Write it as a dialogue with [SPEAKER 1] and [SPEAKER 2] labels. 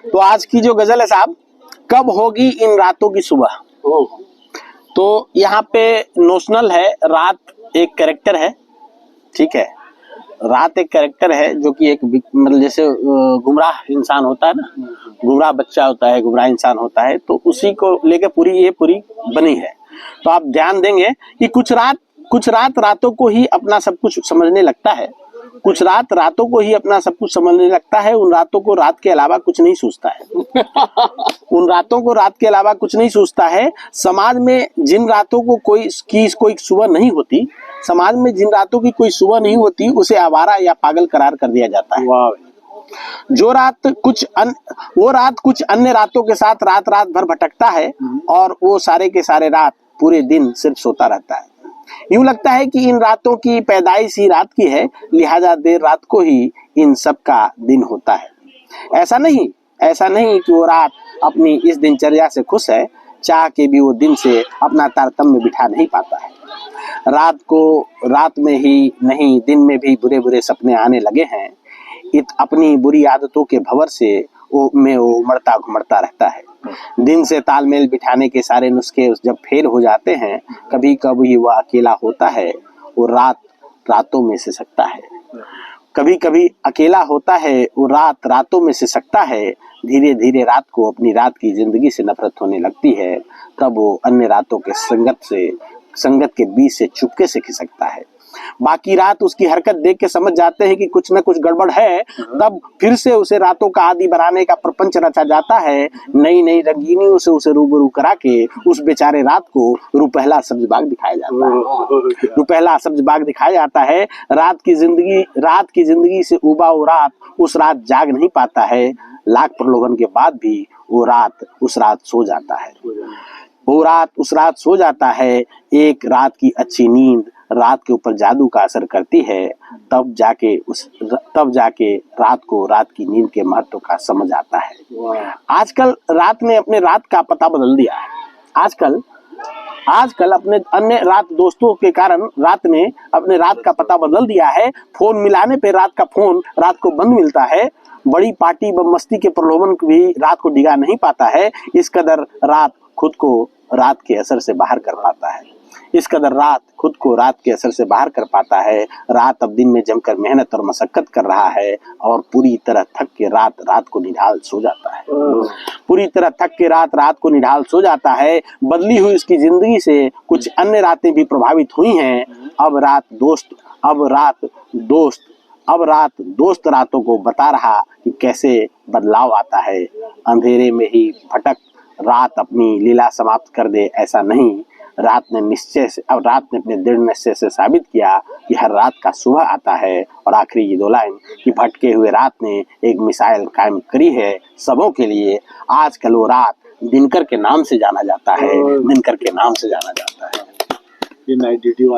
[SPEAKER 1] तो आज की जो गजल है साहब, कब होगी इन रातों की सुबह। तो यहाँ पे नोशनल है, रात एक कैरेक्टर है, ठीक है। रात एक कैरेक्टर है जो कि एक मतलब जैसे गुमराह इंसान होता है ना, गुमराह बच्चा होता है, गुमराह इंसान होता है, तो उसी को लेके ये पूरी बनी है। तो आप ध्यान देंगे कि कुछ रात रातों को ही अपना सब कुछ समझने लगता है, कुछ रात रातों को ही अपना सब कुछ समझने लगता है। उन रातों को रात के अलावा कुछ नहीं सोचता है उन रातों को रात के अलावा कुछ नहीं सोचता है। समाज में जिन रातों को कोई सुबह नहीं होती, समाज में जिन रातों की कोई सुबह नहीं होती, उसे आवारा या पागल करार कर दिया जाता है। वो रात कुछ अन्य रातों के साथ रात भर भटकता है और वो सारे के सारे रात पूरे दिन सिर्फ सोता रहता है। यूं लगता है कि इन रातों की पैदाइश ही रात की है, लिहाजा देर रात को ही इन सब का दिन होता है। ऐसा नहीं कि वो रात अपनी इस दिनचर्या से खुश है, चाह के भी वो दिन से अपना तारतम्य बिठा नहीं पाता है। रात में ही नहीं, दिन में भी बुरे बुरे सपने आने लगे हैं। अपनी बुरी आदतों के भंवर से वो उमड़ता घुमड़ता रहता है। दिन से तालमेल बिठाने के सारे नुस्खे जब फेल हो जाते हैं, कभी कभी वह अकेला होता है, वो रातों में से सकता है। कभी कभी अकेला होता है, वो रातों में से सकता है। धीरे धीरे रात को अपनी रात की जिंदगी से नफरत होने लगती है, तब वो अन्य रातों के संगत के बीच से चुपके से खिसकता है। बाकी रात उसकी हरकत देख के समझ जाते हैं कि कुछ न कुछ गड़बड़ है, तब फिर से उसे रातों का आदी बनाने का प्रपंच रचा जाता है। नई नई रंगीनियों से उसे रूबरू करा के उस बेचारे रात को रुपहला सब्ज बाग दिखाया जाता है। रात की जिंदगी से उबा वो रात उस रात जाग नहीं पाता है। लाख प्रलोभन के बाद भी वो रात उस रात सो जाता है। एक रात की अच्छी नींद रात के ऊपर जादू का असर करती है, तब जाके रात को रात की नींद के महत्व का समझ आता है। आजकल रात ने अपने रात का पता बदल दिया है। आजकल अपने अन्य रात दोस्तों के कारण रात ने अपने रात का पता बदल दिया है। फोन मिलाने पे रात का फोन रात को बंद मिलता है। बड़ी पार्टी व मस्ती के प्रलोभन भी रात को डिगा नहीं पाता है। इस कदर रात खुद को रात के असर से बाहर कर पाता है। रात अब दिन में जमकर मेहनत और मशक्कत कर रहा है और पूरी तरह थक के रात को निढाल सो जाता है। बदली हुई उसकी जिंदगी से कुछ अन्य रातें भी प्रभावित हुई हैं। अब रात दोस्त रातों को बता रहा कि कैसे बदलाव आता है। अंधेरे में ही भटक रात अपनी लीला समाप्त कर दे, ऐसा नहीं। रात ने अपने दृढ़ निश्चय से साबित किया कि हर रात का सुबह आता है। और आखिरी ये 2 लाइन कि भटके हुए रात ने एक मिसाइल कायम करी है सबों के लिए। आजकल वो रात दिनकर के नाम से जाना जाता है।